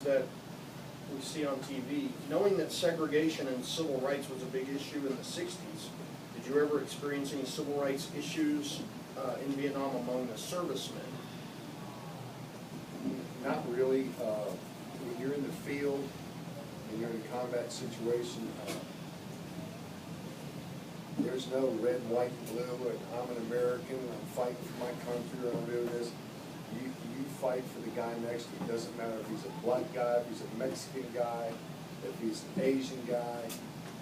that we see on TV, knowing that segregation and civil rights was a big issue in the 60s, did you ever experience any civil rights issues in Vietnam among the servicemen? Not really. When you're in the field and you're in a combat situation, there's no red, white, and blue, and I'm an American, and I'm fighting for my country, or I'm doing this. You fight for the guy next to you. It doesn't matter if he's a black guy, if he's a Mexican guy, if he's an Asian guy.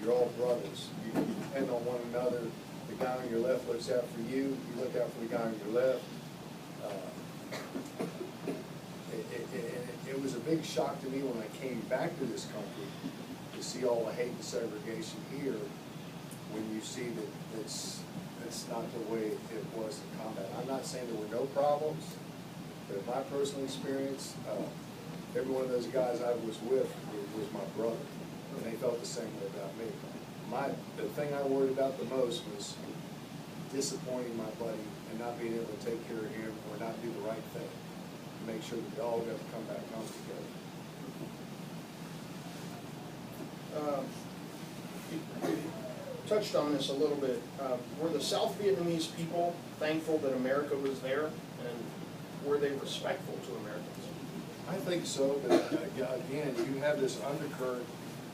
You're all brothers. You depend on one another. The guy on your left looks out for you. You look out for the guy on your left. It was a big shock to me when I came back to this country to see all the hate and segregation here. When you see that it's not the way it was in combat. I'm not saying there were no problems, but in my personal experience, every one of those guys I was with was my brother, and they felt the same way about me. The thing I worried about the most was disappointing my buddy and not being able to take care of him or not do the right thing to make sure that we all got to come back home together. You touched on this a little bit. Were the South Vietnamese people thankful that America was there, and were they respectful to Americans? I think so, but again, you have this undercurrent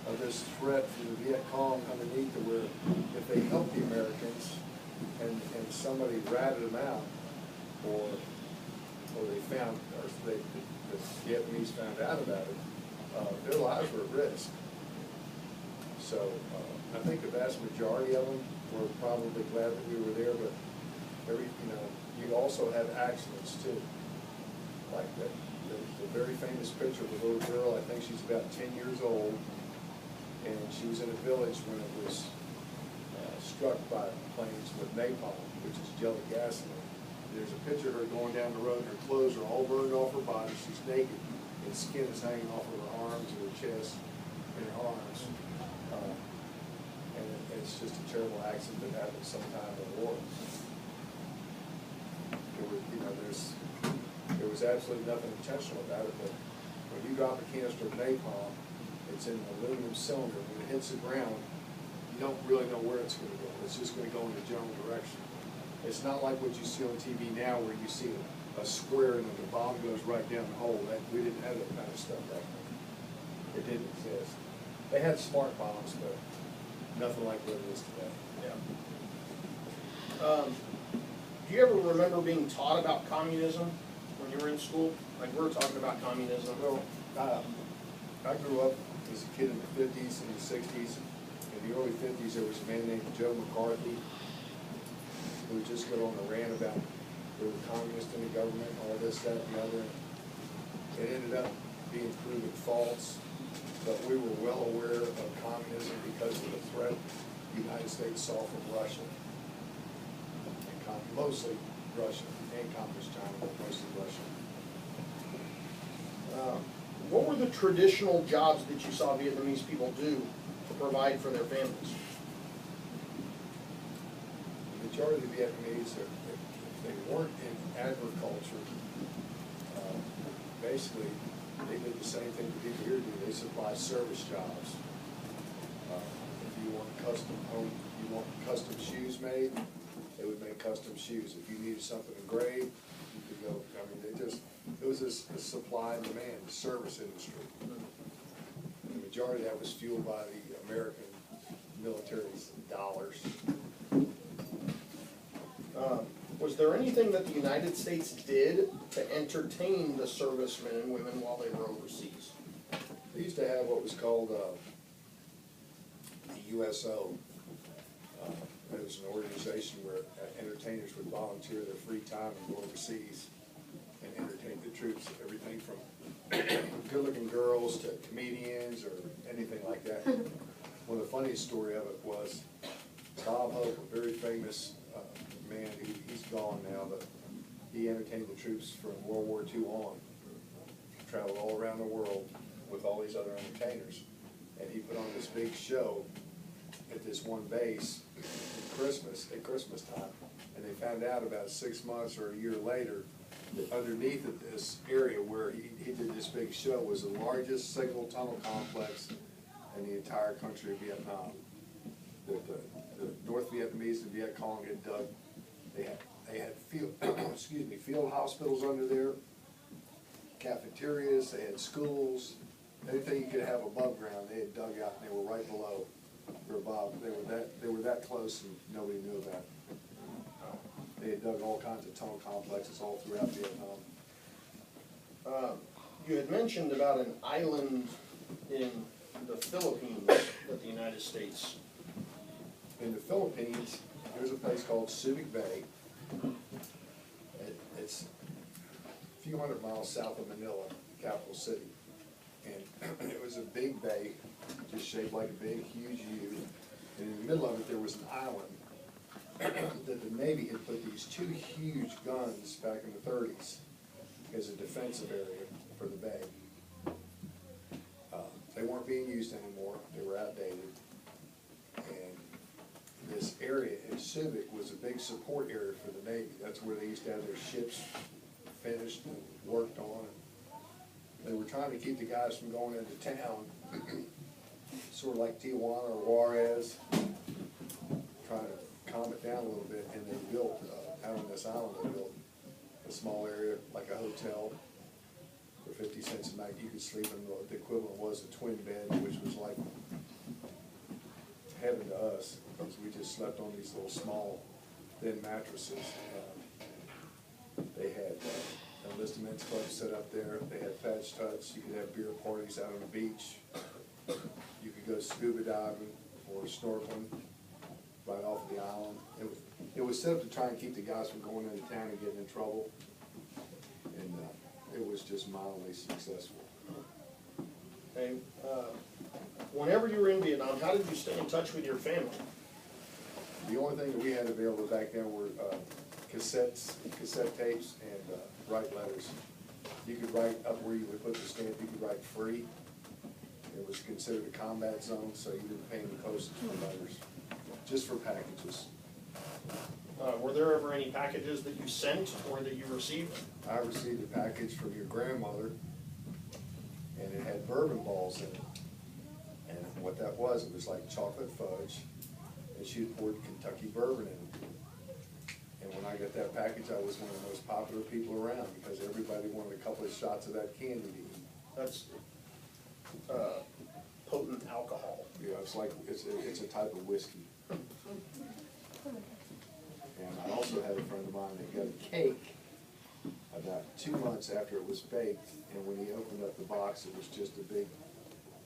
of this threat from the Viet Cong underneath to where if they helped the Americans and somebody ratted them out, or the Vietnamese found out about it, their lives were at risk. So I think the vast majority of them were probably glad that we were there, but you also have accidents too. Like the very famous picture of a little girl, I think she's about 10 years old, and she was in a village when it was struck by planes with napalm, which is jelly gasoline. There's a picture of her going down the road, her clothes are all burned off her body, she's naked, and skin is hanging off of her arms and her chest and her arms. And it's just a terrible accident that happened sometime in the war. There was absolutely nothing intentional about it, but when you drop a canister of napalm, it's in an aluminum cylinder. When it hits the ground, you don't really know where it's going to go. It's just going to go in the general direction. It's not like what you see on TV now where you see a square and then the bomb goes right down the hole. We didn't have that kind of stuff back then. It didn't exist. They had smart bombs, but nothing like what it is today. Yeah. Do you ever remember being taught about communism when you were in school? Like we're talking about communism. Well, I grew up as a kid in the 50s and the 60s. In the early 50s, there was a man named Joe McCarthy who would just go on a rant about there were communists in the government, all this, that, and the other. It ended up being proven false, but we were well aware of communism because of the threat the United States saw from Russia, and mostly Russia, and Communist China, but mostly Russia. What were the traditional jobs that you saw Vietnamese people do to provide for their families? The majority of the Vietnamese, if they weren't in agriculture, basically they did the same thing that people here do. They supply service jobs. If you want custom shoes made, they would make custom shoes. If you needed something engraved, you could go. I mean, it was a supply and demand service industry. The majority of that was fueled by the American military's dollars. Was there anything that the United States did to entertain the servicemen and women while they were overseas? They used to have what was called the USO. It was an organization where entertainers would volunteer their free time and go overseas and entertain the troops. Everything from good-looking girls to comedians or anything like that. One of the funniest story of it was Bob Hope, a very famous man. He's gone now, but he entertained the troops from World War II on. Traveled all around the world with all these other entertainers, and he put on this big show at this one base at Christmas time, and they found out about 6 months or a year later underneath of this area where he did this big show was the largest single tunnel complex in the entire country of Vietnam. The North Vietnamese and Viet Cong had dug, they had field, excuse me, field hospitals under there, cafeterias, they had schools, anything you could have above ground, they had dug out and they were right below or above. They were that close and nobody knew about it. They had dug all kinds of tunnel complexes all throughout Vietnam. You had mentioned about an island in the Philippines that the United States. In the Philippines, there's a place called Subic Bay. It's a few hundred miles south of Manila, the capital city. And it was a big bay, just shaped like a big, huge U. And in the middle of it, there was an island that the Navy had put these two huge guns back in the 30s as a defensive area for the bay. They weren't being used anymore, they were outdated. And this area in Subic was a big support area for the Navy. That's where they used to have their ships finished and worked on. They were trying to keep the guys from going into town, sort of like Tijuana or Juarez, trying to calm it down a little bit, and they built, out on this island, they built a small area, like a hotel, for 50 cents a night. You could sleep in the equivalent was a twin bed, which was like heaven to us, because we just slept on these little small, thin mattresses. They had a list of men's clubs set up there, they had thatched huts, you could have beer parties out on the beach, you could go scuba diving or snorkeling right off of the island. It was set up to try and keep the guys from going into town and getting in trouble, and it was just mildly successful. Okay, whenever you were in Vietnam, how did you stay in touch with your family? The only thing that we had available back then were cassette tapes, and write letters. You could write up where you would put the stamp, you could write free. It was considered a combat zone, so you didn't pay any postage for letters, just for packages. Were there ever any packages that you sent or that you received? I received a package from your grandmother, and it had bourbon balls in it. And what that was, it was like chocolate fudge, and she had poured Kentucky bourbon in it. And when I got that package, I was one of the most popular people around, because everybody wanted a couple of shots of that candy to eat. That's potent alcohol. You know, it's like, it's a type of whiskey. And I also had a friend of mine that got a cake about 2 months after it was baked, and when he opened up the box, it was just a big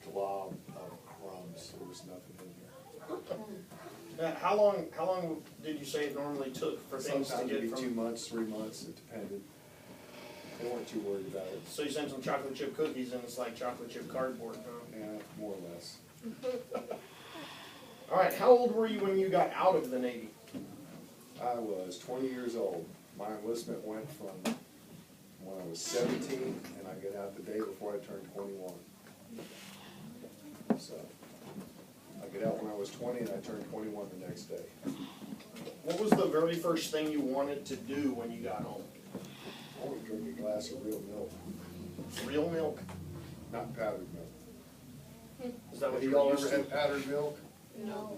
glob of crumbs. There was nothing in there. How long did you say it normally took for things to Sometimes get it'd be from? 2 months, 3 months, it depended. They weren't too worried about it. So you sent some chocolate chip cookies and it's like chocolate chip cardboard, huh? Yeah, more or less. All right, how old were you when you got out of the Navy? I was 20 years old. My enlistment went from when I was 17, and I got out the day before I turned 21. So I got out when I was 20, and I turned 21 the next day. What was the very first thing you wanted to do when you got home? I want to drink a glass of real milk, Real milk? not powdered milk. Is that what Have you you all used ever to? had powdered milk? No.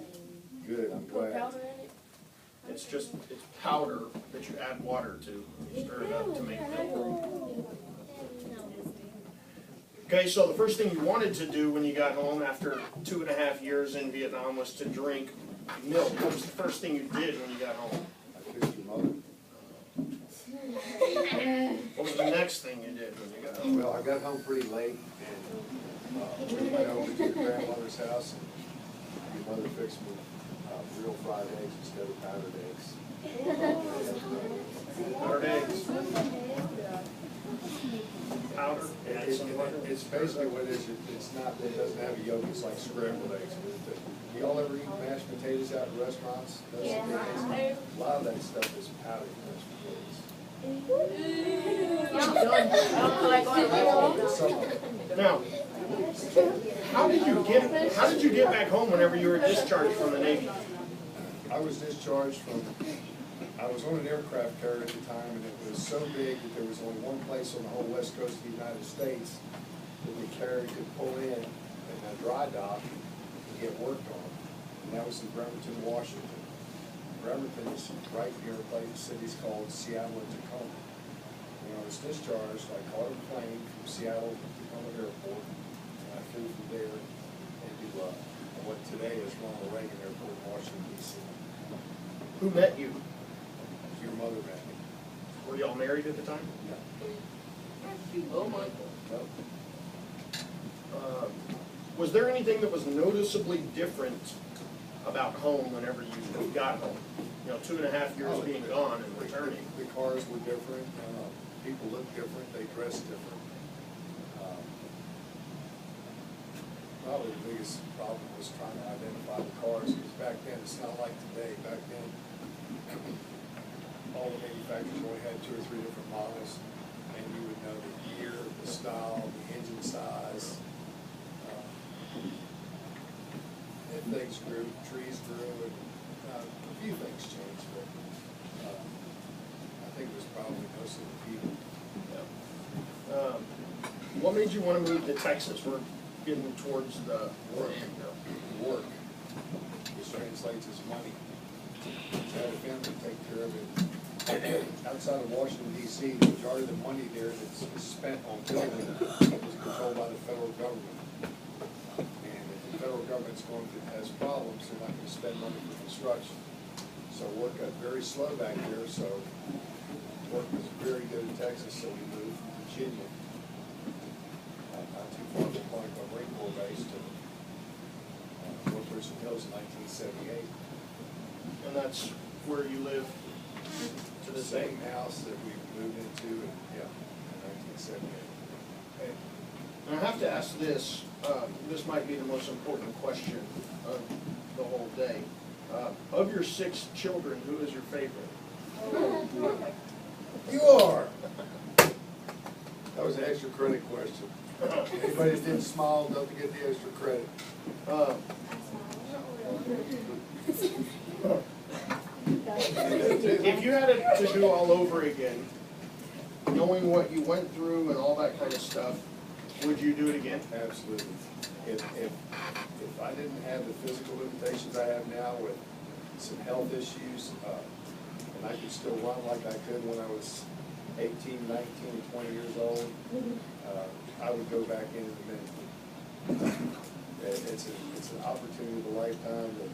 Good, I'm Put glad. powder in it? It's powder that you add water to. You stir it up to make milk. Okay, so the first thing you wanted to do when you got home after 2.5 years in Vietnam was to drink milk. What was the first thing you did when you got home? I kissed your mother. What was the next thing you did when you got home? Well, I got home pretty late, and we went over to your grandmother's house, and your mother fixed me real fried eggs instead of powdered eggs. Powdered eggs. Powder, add some butter. It's basically what it is, it's not, it doesn't have a yolk, it's like scrambled eggs. Y'all ever eat mashed potatoes out in restaurants? Yeah. A lot of that stuff is powdered mashed potatoes. Some of it. Now, how did you get back home whenever you were discharged from the Navy? I was discharged from I was on an aircraft carrier at the time, and it was so big that there was only one place on the whole west coast of the United States that the carrier could pull in a dry dock and get worked on. And that was in Bremerton, Washington. Bremerton is right near a place, cities called Seattle and Tacoma. When I was discharged, I caught a plane from Seattle to Tacoma Airport, and I flew from there into what today is Ronald Reagan Airport in Washington, D.C. Who met you? Your mother met me. Were y'all married at the time? No. Oh, Michael. No. Was there anything that was noticeably different about home whenever you got home? You know, 2.5 years being gone and returning. The cars were different, people looked different, they dressed different. Probably the biggest problem was trying to identify the cars, because back then, it's not like today. Back then, all the manufacturers only had 2 or 3 different models, and you would know the year, the style, the engine size. And things grew, trees grew, and a few things changed, but I think it was probably most of the people. What made you want to move to Texas? We're getting towards the Work, work, which translates as money. To have a family to take care of it. Outside of Washington D.C., the majority of the money there that's spent on building is controlled by the federal government. And if the federal government's has problems, they're not gonna spend money for construction. So work got very slow back there, so work was very good in Texas, so we moved from Virginia. Not too far from Quantico Marine Corps Base to Fort Richland Hills in 1978. and that's where you live to The this day? same house that we moved into in 1978. Okay. And I have to ask this, this might be the most important question of the whole day. Of your 6 children, who is your favorite? You are! That was an extra credit question. Anybody that didn't smile, don't get the extra credit. If you had it to do all over again, knowing what you went through and all that kind of stuff, would you do it again? Absolutely. If I didn't have the physical limitations I have now with some health issues, and I could still run like I could when I was 18, 19, 20 years old, I would go back in a minute. It's an opportunity of a lifetime that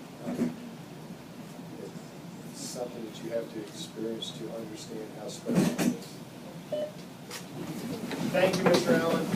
it's something that you have to experience to understand how special it is. Thank you, Mr. Allen.